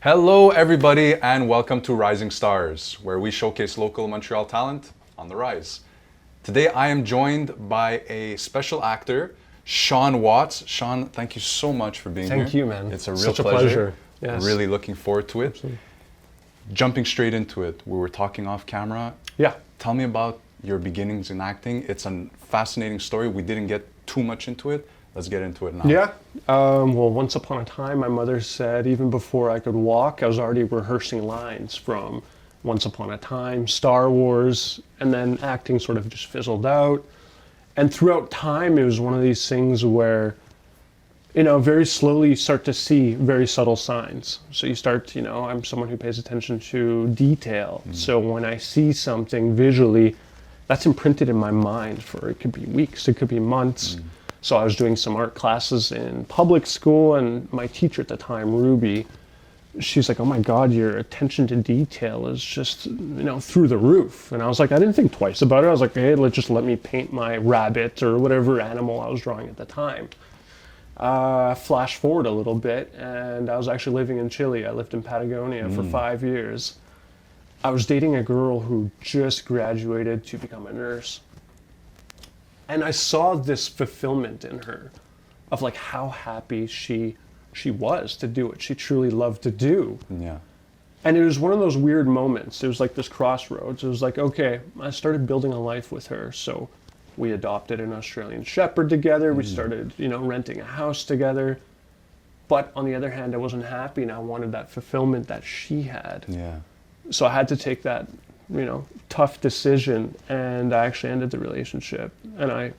Hello, everybody, and welcome to Rising Stars, where we showcase local Montreal talent on the rise. Today, I am joined by a special actor, Shaun Watt. Shaun, thank you so much for being here. Thank you, man. It's a real Such pleasure. a pleasure. Yes. Really looking forward to it. Absolutely. Jumping straight into it, we were talking off camera. Yeah. Tell me about your beginnings in acting. It's a fascinating story. We didn't get too much into it. Let's get into it now. Yeah. Well, once upon a time, my mother said even before I could walk, I was already rehearsing lines from Once Upon a Time, Star Wars, and then acting sort of just fizzled out. And throughout time, it was one of these things where, very slowly you start to see very subtle signs. So you start, I'm someone who pays attention to detail. So when I see something visually, that's imprinted in my mind for, it could be weeks, it could be months. So I was doing some art classes in public school, and my teacher at the time, Ruby, she's like, "Oh my God, your attention to detail is just, through the roof." And I was like, I didn't think twice about it. I was like, hey, let me paint my rabbit or whatever animal I was drawing at the time. Flash forward a little bit, and I was actually living in Chile. I lived in Patagonia for 5 years. I was dating a girl who just graduated to become a nurse. And I saw this fulfillment in her of like how happy she was to do what she truly loved to do. Yeah. And it was one of those weird moments. It was like this crossroads. It was like, okay, I started building a life with her. So we adopted an Australian Shepherd together. We started, renting a house together. But on the other hand, I wasn't happy, and I wanted that fulfillment that she had. Yeah. So I had to take that, tough decision, and I actually ended the relationship. And I,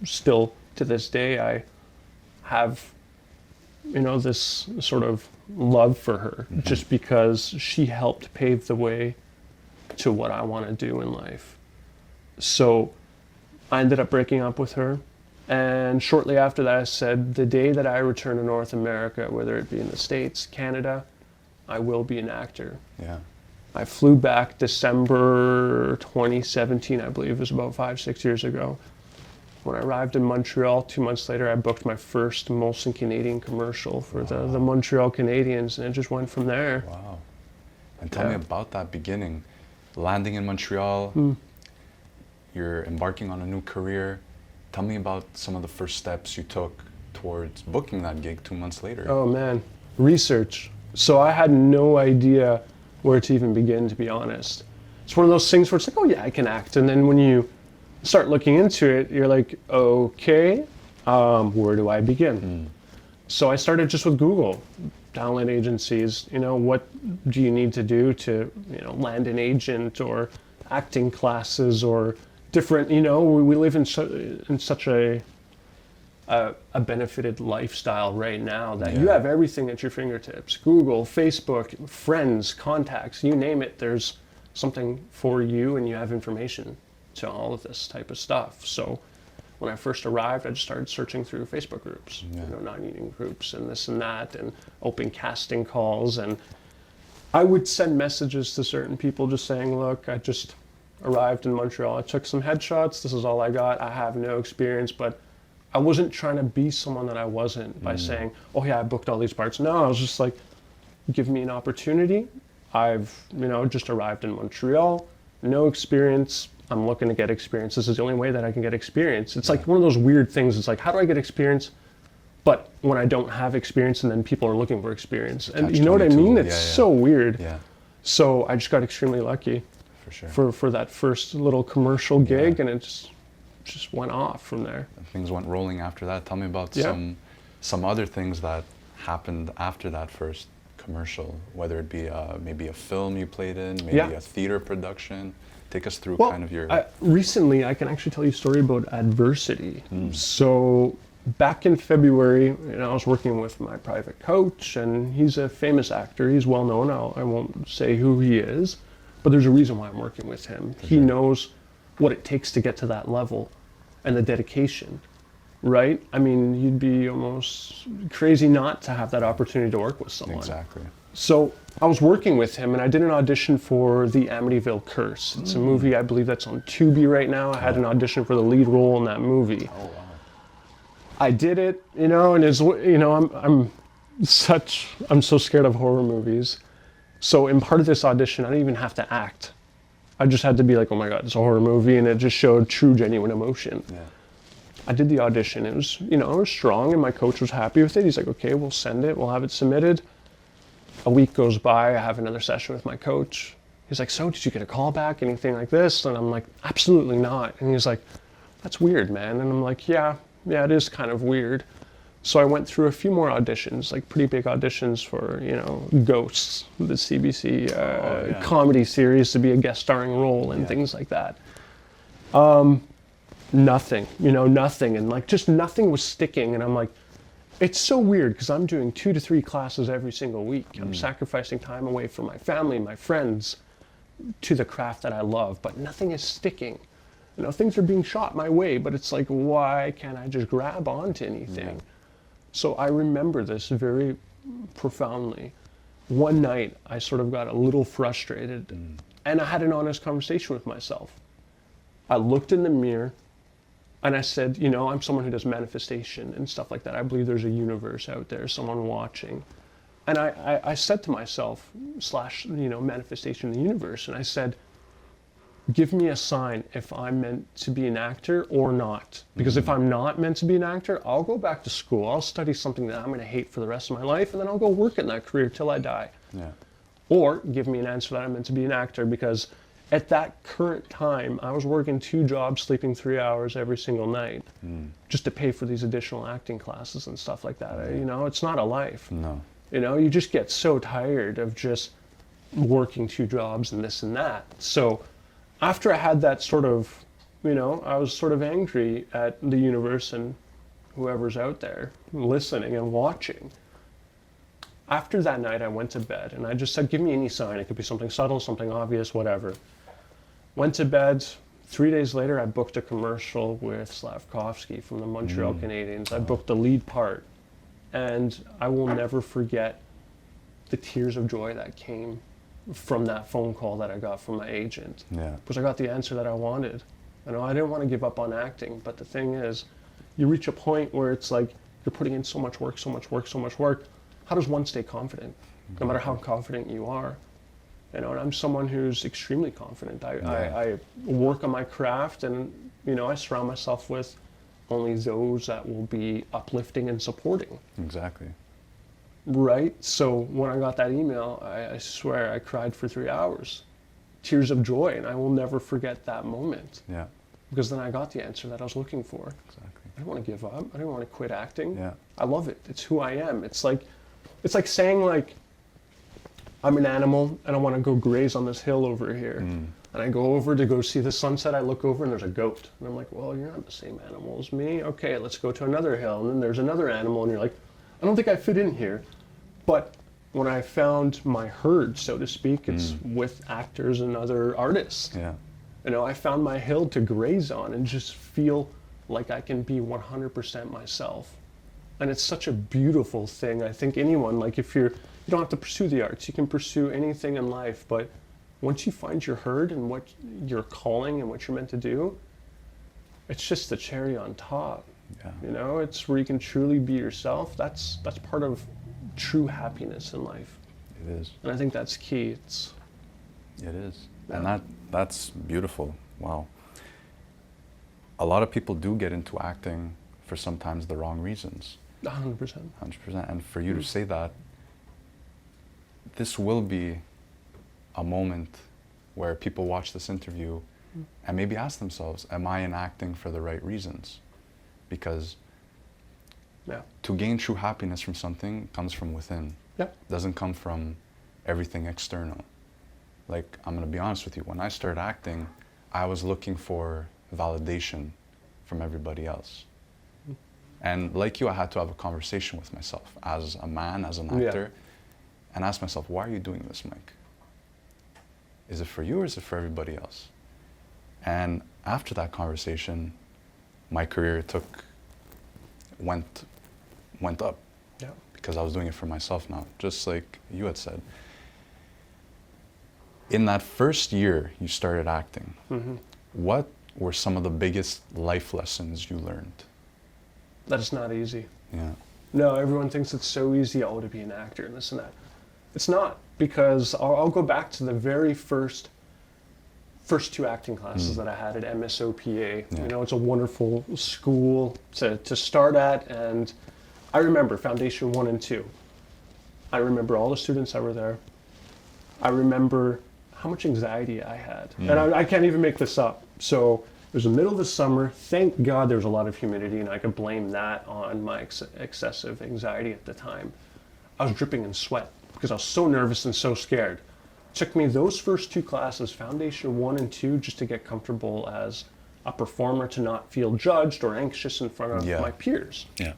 still to this day, I have, this sort of love for her just because she helped pave the way to what I want to do in life. So I ended up breaking up with her. And shortly after that, I said, the day that I return to North America, whether it be in the States, Canada, I will be an actor. Yeah. I flew back December 2017, I believe. It was about 5-6 years ago. When I arrived in Montreal, 2 months later, I booked my first Molson Canadian commercial for the Montreal Canadiens, and it just went from there. Wow. And tell me about that beginning. Landing in Montreal, you're embarking on a new career. Tell me about some of the first steps you took towards booking that gig 2 months later. Oh man, research. So I had no idea where to even begin, to be honest. It's one of those things where it's like, oh yeah, I can act. And then when you start looking into it, you're like, okay, where do I begin? So I started just with Google, talent agencies, what do you need to do to, land an agent, or acting classes, or different, we live in such a benefited lifestyle right now that you have everything at your fingertips. Google, Facebook, friends, contacts, you name it, there's something for you, and you have information to all of this type of stuff. So when I first arrived, I just started searching through Facebook groups, non-union groups and this and that, and open casting calls. And I would send messages to certain people just saying, look, I just arrived in Montreal. I took some headshots. This is all I got. I have no experience, but I wasn't trying to be someone that I wasn't by saying, oh yeah, I booked all these parts. No, I was just like, give me an opportunity. I've, just arrived in Montreal, no experience. I'm looking to get experience. This is the only way that I can get experience. It's like one of those weird things. It's like, how do I get experience? But when I don't have experience, and then people are looking for experience. And you know what I mean? It's so weird. Yeah. So I just got extremely lucky. For sure. For that first little commercial gig, and it just went off from there. And things went rolling after that. Tell me about some other things that happened after that first commercial, whether it be maybe a film you played in, maybe a theater production. Take us through kind of your... Recently, I can actually tell you a story about adversity. So back in February, I was working with my private coach, and he's a famous actor. He's well known. I won't say who he is, but there's a reason why I'm working with him. He knows what it takes to get to that level and the dedication, right? I mean, you'd be almost crazy not to have that opportunity to work with someone. Exactly. So I was working with him, and I did an audition for The Amityville Curse. It's a movie, I believe that's on Tubi right now. I had an audition for the lead role in that movie. Oh, wow. I did it, and I'm I'm so scared of horror movies. So in part of this audition, I didn't even have to act. I just had to be like, oh my God, it's a horror movie, and it just showed true, genuine emotion. Yeah. I did the audition. It was, it was strong, and my coach was happy with it. He's like, okay, we'll send it. We'll have it submitted. A week goes by. I have another session with my coach. He's like, so did you get a call back, anything like this? And I'm like, absolutely not. And he's like, that's weird, man. And I'm like, yeah, it is kind of weird. So I went through a few more auditions, like pretty big auditions for, Ghosts, the CBC comedy series, to be a guest starring role and things like that. Nothing, nothing. And like just nothing was sticking. And I'm like, it's so weird because I'm doing 2 to 3 classes every single week. I'm sacrificing time away from my family, my friends, to the craft that I love, but nothing is sticking. Things are being shot my way, but it's like, why can't I just grab onto anything? Yeah. So I remember this very profoundly. One night, I sort of got a little frustrated, and I had an honest conversation with myself. I looked in the mirror, and I said, I'm someone who does manifestation and stuff like that. I believe there's a universe out there, someone watching. And I said to myself, manifestation in the universe, and I said, give me a sign if I'm meant to be an actor or not. Because if I'm not meant to be an actor, I'll go back to school. I'll study something that I'm going to hate for the rest of my life, and then I'll go work in that career till I die. Yeah. Or give me an answer that I'm meant to be an actor, because at that current time, I was working 2 jobs, sleeping 3 hours every single night, just to pay for these additional acting classes and stuff like that. It's not a life. No. You just get so tired of just working 2 jobs and this and that. So after I had that sort of, I was sort of angry at the universe and whoever's out there listening and watching. After that night, I went to bed and I just said, give me any sign. It could be something subtle, something obvious, whatever. Went to bed. 3 days later, I booked a commercial with Slavkovsky from the Montreal Canadiens. I booked the lead part. And I will never forget the tears of joy that came from that phone call that I got from my agent. Yeah. Because I got the answer that I wanted. I didn't want to give up on acting, but the thing is, you reach a point where it's like you're putting in so much work. How does one stay confident, no matter how confident you are? And I'm someone who's extremely confident. I work on my craft, and I surround myself with only those that will be uplifting and supporting. Exactly. Right? So when I got that email, I swear I cried for 3 hours. Tears of joy, and I will never forget that moment. Yeah. Because then I got the answer that I was looking for. Exactly. I didn't want to give up. I didn't want to quit acting. Yeah. I love it. It's who I am. It's like saying I'm an animal and I want to go graze on this hill over here. And I go over to go see the sunset. I look over and there's a goat. And I'm like, well, you're not the same animal as me. Okay, let's go to another hill. And then there's another animal and you're like, I don't think I fit in here. But when I found my herd, so to speak, it's with actors and other artists. Yeah. I found my hill to graze on and just feel like I can be 100% myself. And it's such a beautiful thing. I think anyone, if you don't have to pursue the arts, you can pursue anything in life, but once you find your herd and what your calling and what you're meant to do, it's just the cherry on top. Yeah. It's where you can truly be yourself. That's part of true happiness in life. It is. And I think that's key. It is. Yeah. And that's beautiful. Wow. A lot of people do get into acting for sometimes the wrong reasons. 100%. 100%. And for you to say that, this will be a moment where people watch this interview and maybe ask themselves, am I in acting for the right reasons? Because to gain true happiness from something comes from within. Yeah. It doesn't come from everything external. I'm going to be honest with you, when I started acting, I was looking for validation from everybody else. And like you, I had to have a conversation with myself as a man, as an actor, and ask myself, why are you doing this, Mike? Is it for you or is it for everybody else? And after that conversation, my career went up. Yeah. Because I was doing it for myself now, just like you had said. In that first year you started acting, what were some of the biggest life lessons you learned? That it's not easy. Yeah. No, everyone thinks it's so easy, to be an actor and this and that. It's not, because I'll go back to the very first two acting classes that I had at MSOPA. Yeah. You know, it's a wonderful school to start at, and I remember Foundation 1 and 2. I remember all the students that were there. I remember how much anxiety I had. And I can't even make this up. So it was the middle of the summer. Thank God there was a lot of humidity, and I could blame that on my excessive anxiety at the time. I was dripping in sweat because I was so nervous and so scared. It took me those first two classes, Foundation 1 and 2, just to get comfortable as a performer, to not feel judged or anxious in front of my peers. Yeah.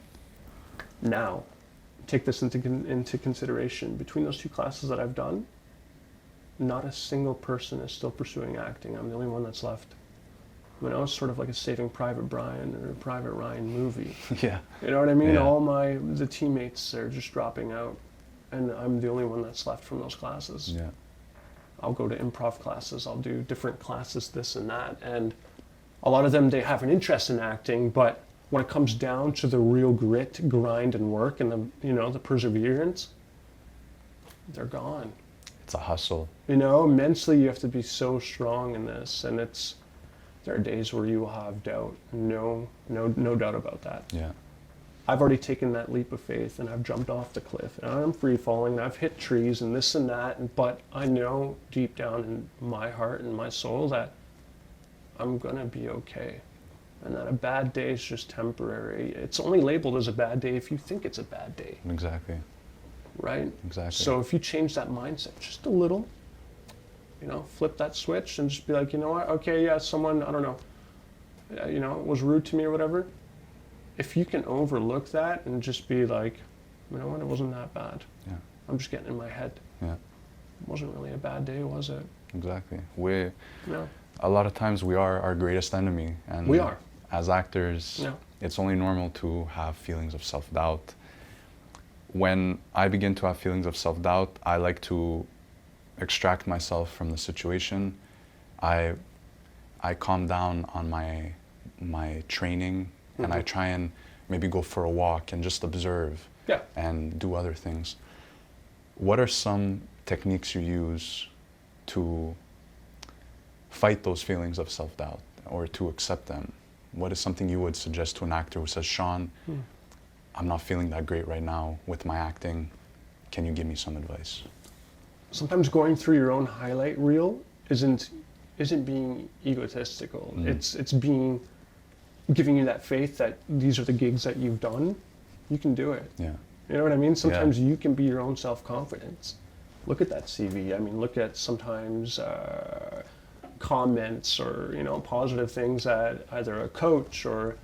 Now, take this into consideration. Between those two classes that I've done, not a single person is still pursuing acting. I'm the only one that's left. You know, it's sort of like a Saving Private Brian or a Private Ryan movie. Yeah. You know what I mean? Yeah. All the teammates are just dropping out, and I'm the only one that's left from those classes. Yeah. I'll go to improv classes, I'll do different classes, this and that, and a lot of them, they have an interest in acting, but when it comes down to the real grit, grind, and work, and the perseverance, they're gone. It's a hustle. You know, mentally you have to be so strong in this, and there are days where you will have doubt. No doubt about that. Yeah. I've already taken that leap of faith, and I've jumped off the cliff, and I'm free falling, and I've hit trees and this and that, but I know deep down in my heart and my soul that I'm gonna be okay. And that a bad day is just temporary. It's only labeled as a bad day if you think it's a bad day. Exactly. Right? Exactly. So if you change that mindset just a little, flip that switch and just be like, you know what, okay, yeah, someone, I don't know, was rude to me or whatever. If you can overlook that and just be like, you know what, it wasn't that bad. Yeah. I'm just getting in my head. Yeah. It wasn't really a bad day, was it? Exactly. No. A lot of times we are our greatest enemy, and We are. As actors, it's only normal to have feelings of self-doubt. When I begin to have feelings of self-doubt, I like to extract myself from the situation. I calm down on my training, and I try and maybe go for a walk and just observe and do other things. What are some techniques you use to fight those feelings of self-doubt or to accept them? What is something you would suggest to an actor who says, Shaun, I'm not feeling that great right now with my acting. Can you give me some advice? Sometimes going through your own highlight reel isn't being egotistical. It's giving you that faith that these are the gigs that you've done. You can do it. Yeah. You know what I mean? Sometimes you can be your own self-confidence. Look at that CV. I mean, look at sometimes comments or positive things that either a coach or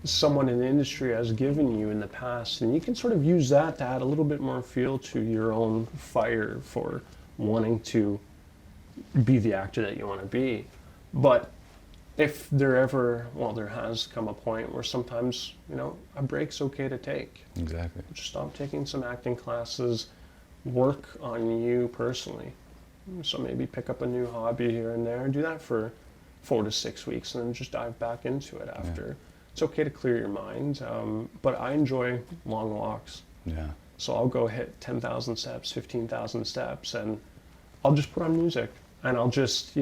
someone in the industry has given you in the past, and you can sort of use that to add a little bit more fuel to your own fire for wanting to be the actor that you want to be. But if there has come a point where sometimes a break's okay to take. Exactly. Just stop taking some acting classes, work on you personally. So maybe pick up a new hobby here and there, do that for 4 to 6 weeks, and then just dive back into it after. Yeah. It's okay to clear your mind, but I enjoy long walks. Yeah. So I'll go hit 10,000 steps, 15,000 steps, and I'll just put on music. And I'll just,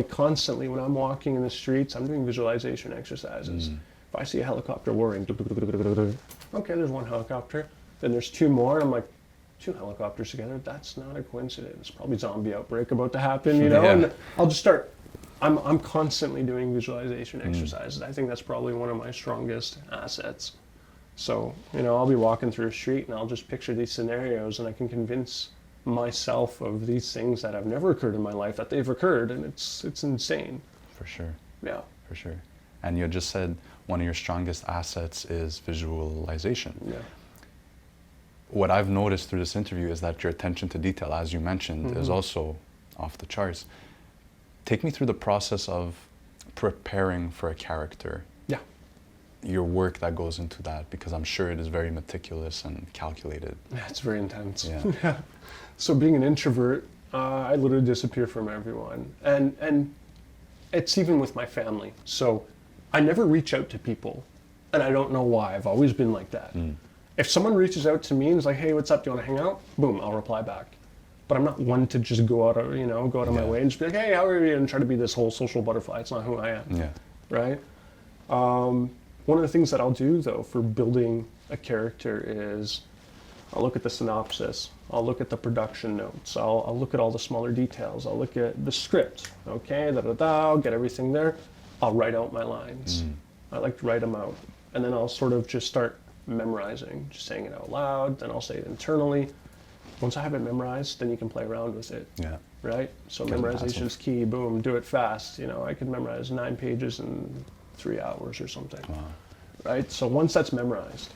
constantly when I'm walking in the streets, I'm doing visualization exercises. If I see a helicopter whirring, okay, there's one helicopter. Then there's 2 more, and I'm like, 2 helicopters together, that's not a coincidence. Probably zombie outbreak about to happen, and I'll just start. I'm constantly doing visualization exercises. I think that's probably one of my strongest assets. So, I'll be walking through a street and I'll just picture these scenarios, and I can convince myself of these things that have never occurred in my life that they've occurred, and it's insane. For sure. Yeah. For sure. And you just said one of your strongest assets is visualization. Yeah. What I've noticed through this interview is that your attention to detail, as you mentioned, is also off the charts. Take me through the process of preparing for a character. Yeah. Your work that goes into that, because I'm sure it is very meticulous and calculated. Yeah, it's very intense. Yeah. So being an introvert, I literally disappear from everyone. And it's even with my family. So I never reach out to people, and I don't know why. I've always been like that. If someone reaches out to me and is like, hey, what's up? Do you want to hang out? Boom, I'll reply back. But I'm not one to just go out of my way and just be like, hey, how are you? And try to be this whole social butterfly. It's not who I am. Yeah. Right? One of the things that I'll do, though, for building a character is I'll look at the synopsis. I'll look at the production notes. I'll look at all the smaller details. I'll look at the script. Okay, I'll get everything there. I'll write out my lines. I like to write them out. And then I'll sort of just start memorizing, just saying it out loud. Then I'll say it internally. Once I have it memorized, then you can play around with it. Yeah. Right? So memorization's key. Boom, do it fast. I could memorize 9 pages in 3 hours or something. Wow. Right? So once that's memorized,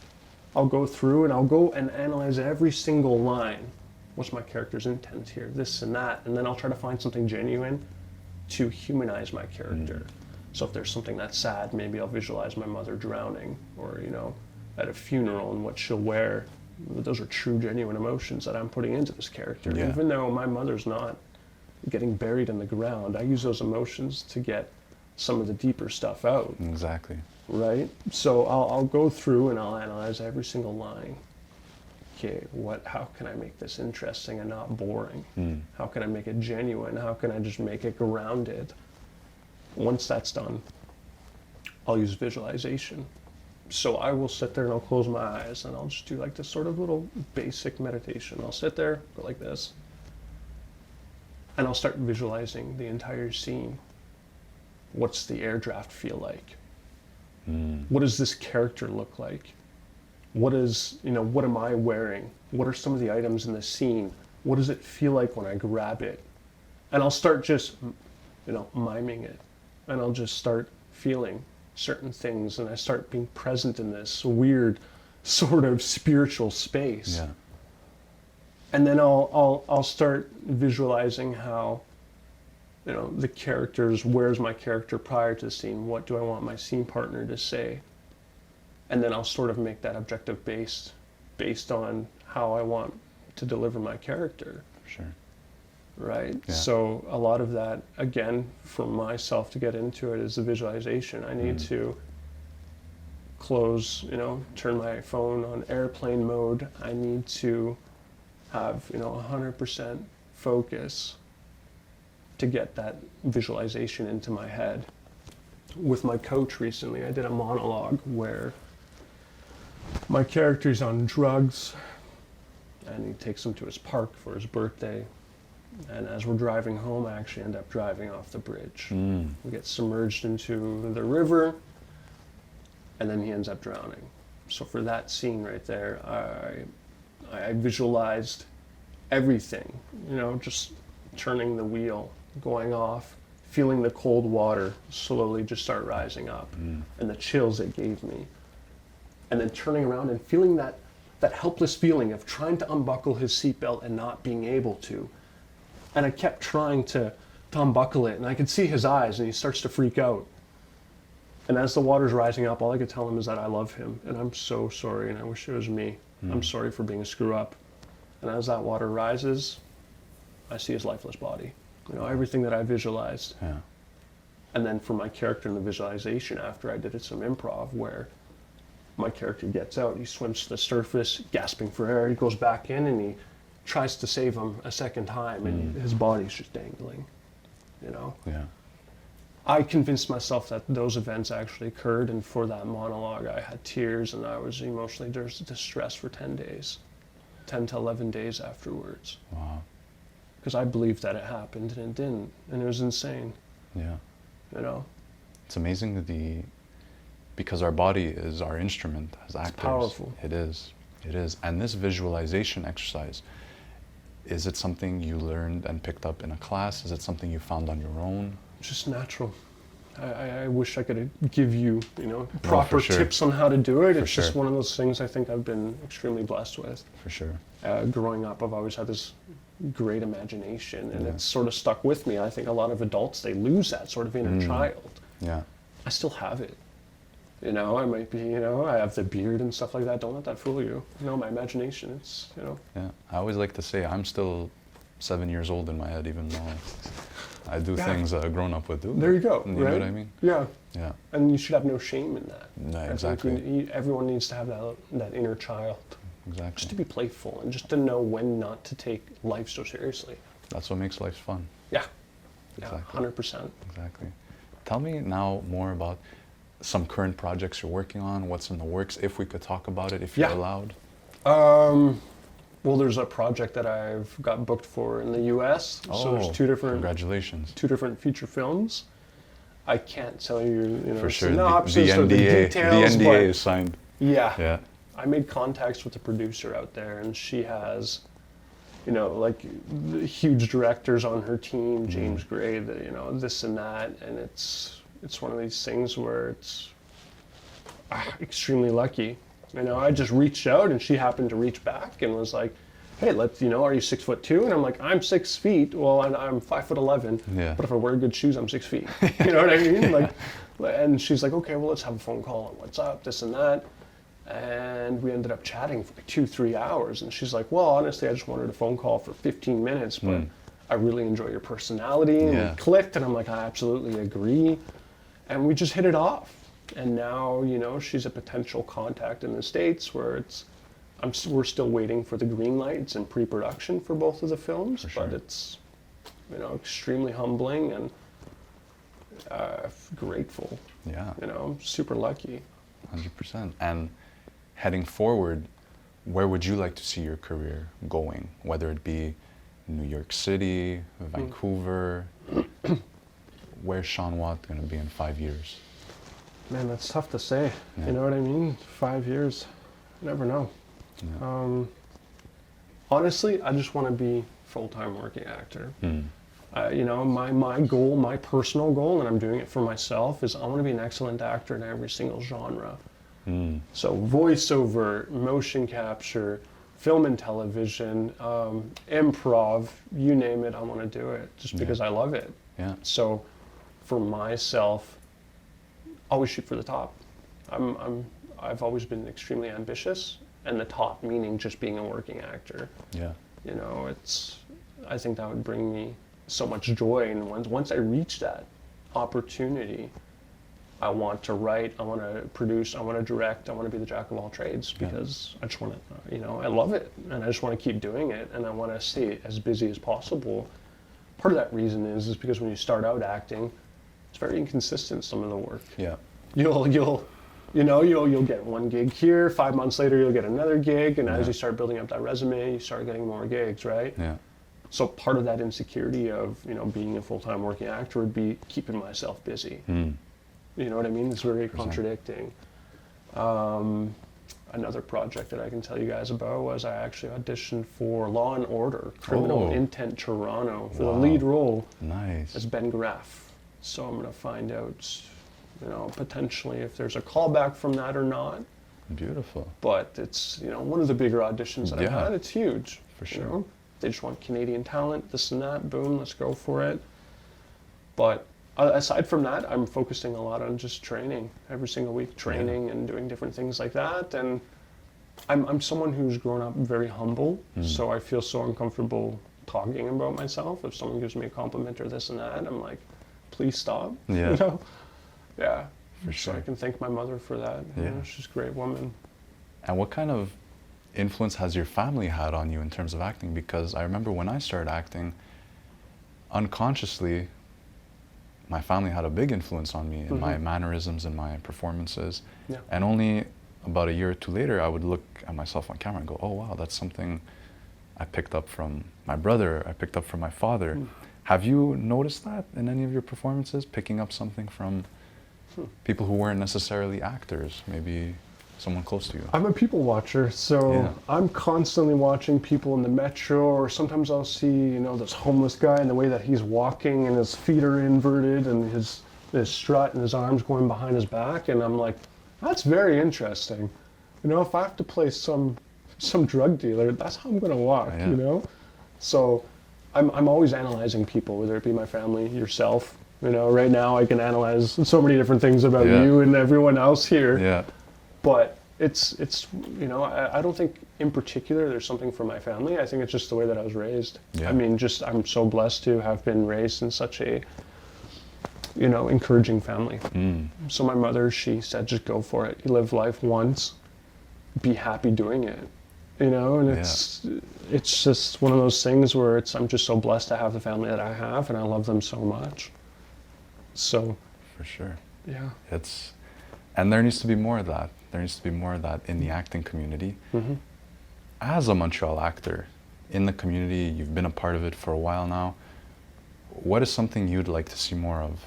I'll go through and I'll go and analyze every single line. What's my character's intent here? This and that. And then I'll try to find something genuine to humanize my character. So if there's something that's sad, maybe I'll visualize my mother drowning, or, at a funeral and what she'll wear. Those are true, genuine emotions that I'm putting into this character. Yeah. Even though my mother's not getting buried in the ground, I use those emotions to get some of the deeper stuff out. Exactly. Right? So I'll go through and I'll analyze every single line. Okay, how can I make this interesting and not boring? How can I make it genuine? How can I just make it grounded? Once that's done, I'll use visualization. So I will sit there and I'll close my eyes and I'll just do like this sort of little basic meditation. I'll sit there, go like this, and I'll start visualizing the entire scene. What's the air draft feel like? What does this character look like? What am I wearing? What are some of the items in the scene? What does it feel like when I grab it? And I'll start just, miming it. And I'll just start feeling certain things, and I start being present in this weird sort of spiritual space. Yeah. And then I'll start visualizing how, the characters, where's my character prior to the scene? What do I want my scene partner to say? And then I'll sort of make that objective based on how I want to deliver my character. Sure. Right? Yeah. So a lot of that, again, for myself to get into it is the visualization. I need to close, turn my phone on airplane mode. I need to have, 100% focus to get that visualization into my head. With my coach recently, I did a monologue where my character's on drugs and he takes him to his park for his birthday. And as we're driving home, I actually end up driving off the bridge. We get submerged into the river, and then he ends up drowning. So for that scene right there, I visualized everything, just turning the wheel, going off, feeling the cold water slowly just start rising up, and the chills it gave me. And then turning around and feeling that helpless feeling of trying to unbuckle his seatbelt and not being able to. And I kept trying to unbuckle it, and I could see his eyes, and he starts to freak out. And as the water's rising up, all I could tell him is that I love him, and I'm so sorry, and I wish it was me. I'm sorry for being a screw-up. And as that water rises, I see his lifeless body. Everything that I visualized. Yeah. And then for my character in the visualization, after I did some improv, where my character gets out, he swims to the surface, gasping for air, he goes back in, and he tries to save him a second time, and his body's just dangling, Yeah. I convinced myself that those events actually occurred, and for that monologue I had tears and I was emotionally distressed for 10 days, 10 to 11 days afterwards. Wow. Because I believed that it happened and it didn't, and it was insane. Yeah. It's amazing because our body is our instrument as actors. It's powerful. It is. And this visualization exercise, is it something you learned and picked up in a class? Is it something you found on your own? Just natural. I wish I could give you, proper sure. tips on how to do it. It's sure. just one of those things I think I've been extremely blessed with. For sure. Growing up, I've always had this great imagination, and Yeah. it's sort of stuck with me. I think a lot of adults, they lose that sort of inner child. Yeah. I still have it. I might be, I have the beard and stuff like that. Don't let that fool you. My imagination, it's, Yeah. I always like to say I'm still 7 years old in my head, even though I do things a grown-up would do. There you go. You right? know what I mean? Yeah. Yeah. And you should have no shame in that. No, I think exactly. everyone needs to have that inner child. Exactly. Just to be playful and just to know when not to take life so seriously. That's what makes life fun. Yeah. Exactly. Yeah, 100%. Exactly. Tell me now more about some current projects you're working on, what's in the works, if we could talk about it, if you're allowed. Well, there's a project that I've got booked for in the U.S. So there's congratulations. 2 different feature films. I can't tell you, For sure. synopsis The or the NDA, details. the NDA is signed. Yeah. Yeah. I made contacts with the producer out there, and she has, like the huge directors on her team, James Gray, this and that, and it's one of these things where it's extremely lucky. I just reached out, and she happened to reach back and was like, "Hey, are you 6'2"?" And I'm like, "I'm 6 feet. Well, I'm 5'11". Yeah. But if I wear good shoes, I'm 6 feet. You know what I mean? And she's like, "Okay, well, let's have a phone call on what's up, this and that." And we ended up chatting for like 2-3 hours. And she's like, "Well, honestly, I just wanted a phone call for 15 minutes, but I really enjoy your personality." And we clicked, and I'm like, "I absolutely agree." And we just hit it off. And now, she's a potential contact in the States where we're still waiting for the green light. It's in pre-production for both of the films, but it's, extremely humbling and grateful. Yeah. Super lucky. 100%. And heading forward, where would you like to see your career going? Whether it be New York City, Vancouver, where's Shaun Watt going to be in 5 years? Man, that's tough to say. Yeah. You know what I mean? 5 years, never know. Yeah. Honestly, I just want to be full-time working actor. My goal, my personal goal, and I'm doing it for myself, is I want to be an excellent actor in every single genre. So voiceover, motion capture, film and television, improv, you name it, I want to do it just because I love it. Yeah. So for myself, always shoot for the top. I've always been extremely ambitious, and the top meaning just being a working actor. Yeah. I think that would bring me so much joy, and once I reach that opportunity, I want to write, I want to produce, I want to direct, I want to be the jack of all trades, because I just want to, I love it, and I just want to keep doing it, and I want to stay as busy as possible. Part of that reason is because when you start out acting, it's very inconsistent, some of the work. Yeah. You'll get one gig here, 5 months later you'll get another gig, and as you start building up that resume, you start getting more gigs, right? Yeah. So part of that insecurity of, being a full-time working actor would be keeping myself busy. You know what I mean? It's very contradicting. Another project that I can tell you guys about was I actually auditioned for Law and Order, Criminal Intent Toronto, for the lead role as Ben Graff. So I'm going to find out, potentially if there's a callback from that or not. Beautiful. But it's, one of the bigger auditions that I've had. It's huge. For sure. They just want Canadian talent, this and that, boom, let's go for it. But aside from that, I'm focusing a lot on just training, every single week, training and doing different things like that. And I'm someone who's grown up very humble, so I feel so uncomfortable talking about myself. If someone gives me a compliment or this and that, I'm like, please stop. Yeah. Yeah. For sure. So I can thank my mother for that. Yeah. She's a great woman. And what kind of influence has your family had on you in terms of acting? Because I remember when I started acting, unconsciously, my family had a big influence on me in my mannerisms and my performances. Yeah. And only about a year or two later, I would look at myself on camera and go, oh wow, that's something I picked up from my brother, I picked up from my father. Have you noticed that in any of your performances, picking up something from people who weren't necessarily actors, maybe someone close to you? I'm a people watcher, so I'm constantly watching people in the metro, or sometimes I'll see, this homeless guy and the way that he's walking and his feet are inverted and his strut and his arms going behind his back, and I'm like, that's very interesting. If I have to play some drug dealer, that's how I'm going to walk, So I'm always analyzing people, whether it be my family, yourself. Right now I can analyze so many different things about you and everyone else here. Yeah. But it's I don't think in particular there's something for my family. I think it's just the way that I was raised. Yeah. I mean, just I'm so blessed to have been raised in such a encouraging family. So my mother, she said, just go for it. You live life once, be happy doing it. And it's just one of those things where I'm just so blessed to have the family that I have, and I love them so much. So For sure. yeah. And there needs to be more of that. There needs to be more of that in the acting community. As a Montreal actor, in the community, you've been a part of it for a while now. What is something you'd like to see more of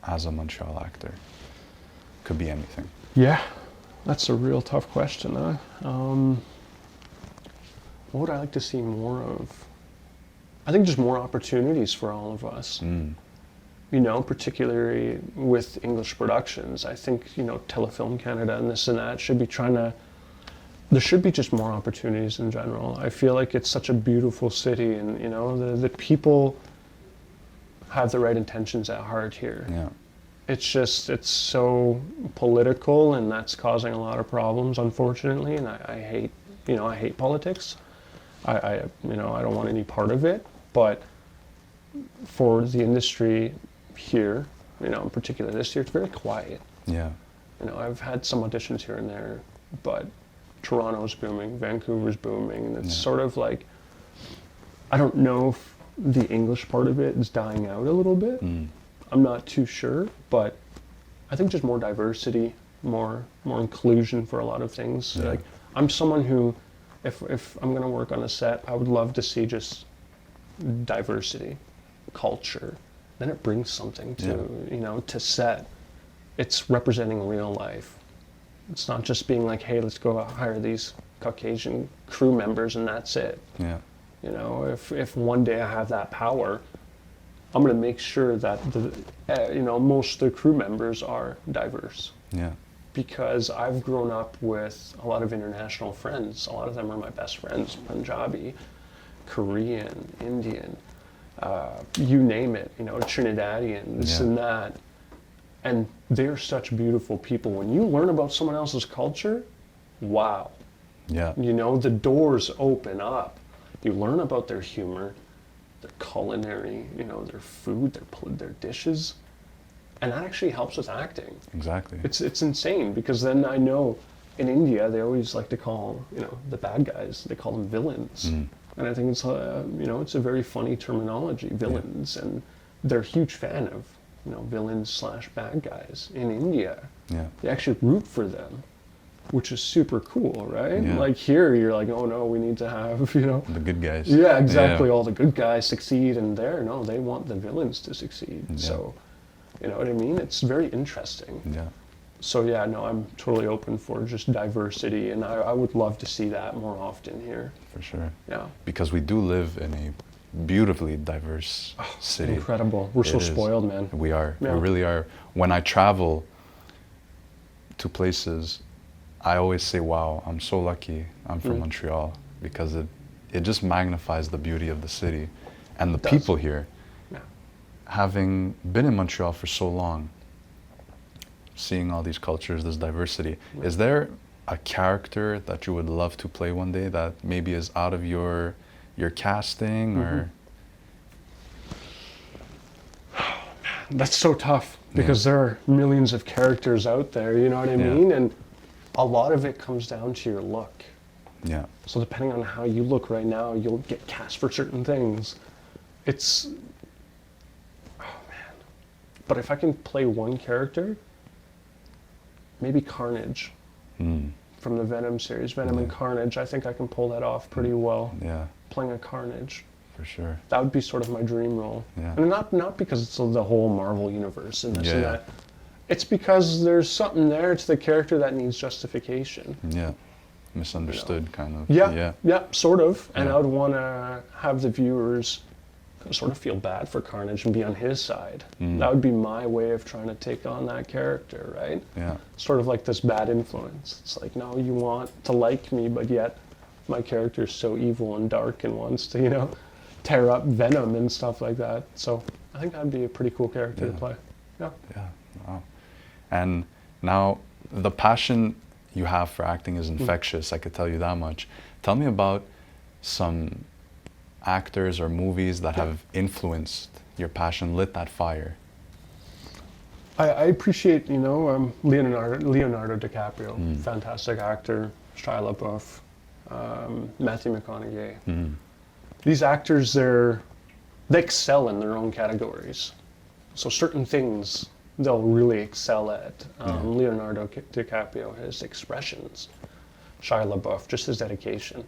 as a Montreal actor? Could be anything. Yeah, that's a real tough question, huh? What would I like to see more of? I think just more opportunities for all of us. Particularly with English productions. I think, Telefilm Canada and this and that should be there should be just more opportunities in general. I feel like it's such a beautiful city, and, the people have the right intentions at heart here. Yeah. It's so political, and that's causing a lot of problems, unfortunately, and I hate politics. I don't want any part of it, but for the industry here, in particular this year, it's very quiet. Yeah. I've had some auditions here and there, but Toronto's booming, Vancouver's booming, and it's sort of like, I don't know if the English part of it is dying out a little bit. I'm not too sure, but I think just more diversity, more inclusion for a lot of things. Yeah. Like, I'm someone who, if I'm gonna work on a set, I would love to see just diversity, culture. Then it brings something to, to set. It's representing real life. It's not just being like, hey, let's go hire these Caucasian crew members and that's it. Yeah. If one day I have that power, I'm going to make sure that most of the crew members are diverse. Yeah. Because I've grown up with a lot of international friends. A lot of them are my best friends, Punjabi, Korean, Indian, you name it, Trinidadian, this and that. And they're such beautiful people. When you learn about someone else's culture, wow. Yeah. The doors open up. You learn about their humor, their culinary, their food, their dishes. And that actually helps with acting. Exactly. It's insane, because then I know in India they always like to call, the bad guys, they call them villains. And I think it's it's a very funny terminology, villains, and they're a huge fan of villains / bad guys in India. Yeah. They actually root for them, which is super cool, right? Yeah. Like here, you're like, oh no, we need to have the good guys. Yeah, exactly. All the good guys succeed, and there, no, they want the villains to succeed. Yeah. So, you know what I mean? It's very interesting. Yeah. So yeah, no, I'm totally open for just diversity, and I would love to see that more often here. For sure. Yeah. Because we do live in a beautifully diverse city. Incredible. We're so It is. spoiled, man. We are. Yeah. We really are. When I travel to places, I always say, wow, I'm so lucky I'm from Montreal, because it just magnifies the beauty of the city and the people here. Yeah. Having been in Montreal for so long, seeing all these cultures, this diversity, is there a character that you would love to play one day that maybe is out of your casting, or? That's so tough, because there are millions of characters out there, you know what I mean? And a lot of it comes down to your look. Yeah. So depending on how you look right now, you'll get cast for certain things. It's, oh man. But if I can play one character, maybe Carnage from the Venom series, Venom and Carnage, I think I can pull that off pretty well. Yeah. Playing a Carnage. For sure. That would be sort of my dream role. Yeah. And not because it's the whole Marvel universe and this and Yeah. that. It's because there's something there to the character that needs justification. Yeah. Misunderstood, kind of. Yeah, sort of. And Yeah. I would want to have the viewers sort of feel bad for Carnage and be on his side. That would be my way of trying to take on that character, right? Yeah. Sort of like this bad influence. It's like, no, you want to like me, but yet my character is so evil and dark and wants to, tear up Venom and stuff like that. So I think that'd be a pretty cool character to play. Yeah. Yeah. Wow. And now the passion you have for acting is infectious, I could tell you that much. Tell me about some actors or movies that have influenced your passion, lit that fire. I appreciate, Leonardo DiCaprio, fantastic actor, Shia LaBeouf, Matthew McConaughey. These actors, they excel in their own categories. So certain things they'll really excel at. Leonardo DiCaprio, his expressions. Shia LaBeouf, just his dedication.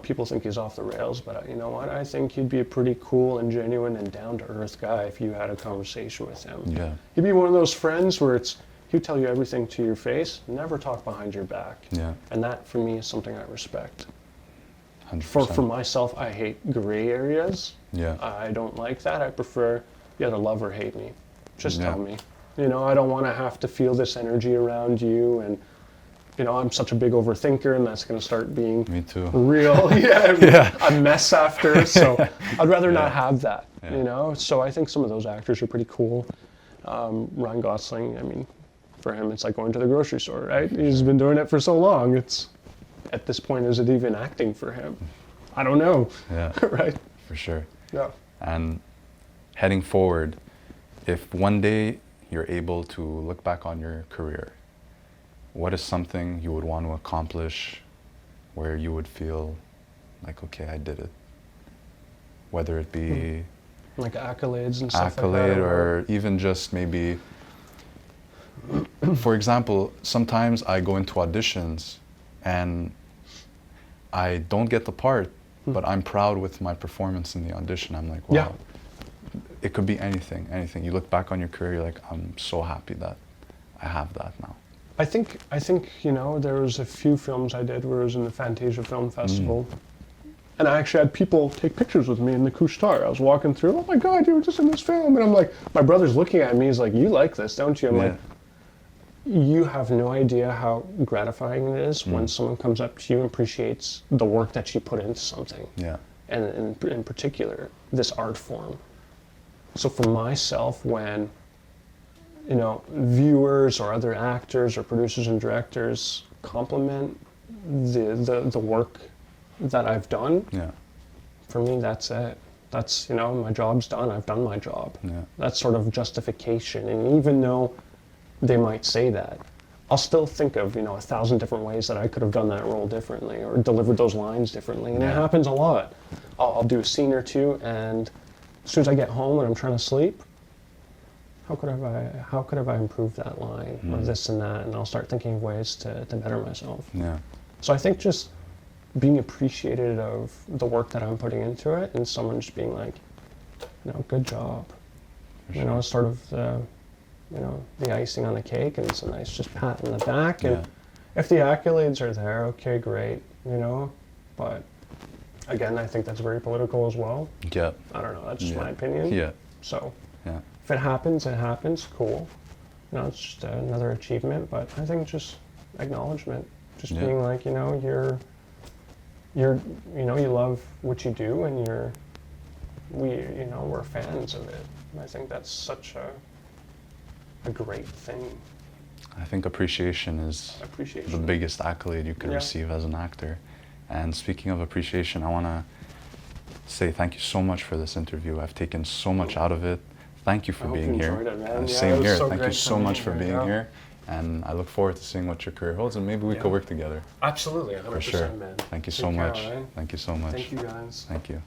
People think he's off the rails, but you know what? I think he'd be a pretty cool and genuine and down-to-earth guy if you had a conversation with him. Yeah. He'd be one of those friends where he'd tell you everything to your face, never talk behind your back. Yeah. And that, for me, is something I respect. 100%. For myself, I hate gray areas. Yeah. I don't like that. I prefer you either love or hate me. Just Yeah. tell me. I don't want to have to feel this energy around you, and I'm such a big overthinker, and that's going to start being Me too. real, Yeah. a mess after. So I'd rather not Yeah. have that, Yeah. So I think some of those actors are pretty cool. Ryan Gosling, I mean, for him, it's like going to the grocery store, right? He's been doing it for so long. At this point, is it even acting for him? I don't know. Yeah. Right? For sure. Yeah. And heading forward, if one day you're able to look back on your career, what is something you would want to accomplish where you would feel like, okay, I did it? Whether it be Like accolades and stuff like accolade that. or even just maybe, for example, sometimes I go into auditions and I don't get the part, but I'm proud with my performance in the audition. I'm like, wow. Yeah. It could be anything. You look back on your career, you're like, I'm so happy that I have that now. I think there was a few films I did where I was in the Fantasia Film Festival, and I actually had people take pictures with me in the Couche-Tard. I was walking through, oh my God, you were just in this film, and I'm like, my brother's looking at me, he's like, you like this, don't you? I'm like, you have no idea how gratifying it is when someone comes up to you and appreciates the work that you put into something. Yeah. And in particular, this art form. So for myself, when viewers or other actors or producers and directors compliment the work that I've done, for me, that's it. That's, my job's done. I've done my job. Yeah. That's sort of justification. And even though they might say that, I'll still think of, 1,000 different ways that I could have done that role differently or delivered those lines differently. And it happens a lot. I'll do a scene or two, and as soon as I get home and I'm trying to sleep, how could have I improved that line or this and that? And I'll start thinking of ways to better myself. Yeah. So I think just being appreciated of the work that I'm putting into it, and someone just being like, good job. Sure. Sort of the icing on the cake, and it's a nice just pat on the back. And if the accolades are there, okay, great, But again, I think that's very political as well. Yeah. I don't know, that's just my opinion. Yeah. So Yeah. if it happens, it happens, cool. It's just another achievement, but I think just acknowledgement, just being like, you love what you do, and we're fans of it. And I think that's such a great thing. I think appreciation is the biggest accolade you can receive as an actor. And speaking of appreciation, I want to say thank you so much for this interview. I've taken so much out of it. Thank you for being here. Same here. Thank you so much for being here. And I look forward to seeing what your career holds, and maybe we could work together. Absolutely, 100%, For sure. man. Thank you so much. Care, right? Thank you so much. Thank you, guys. Thank you.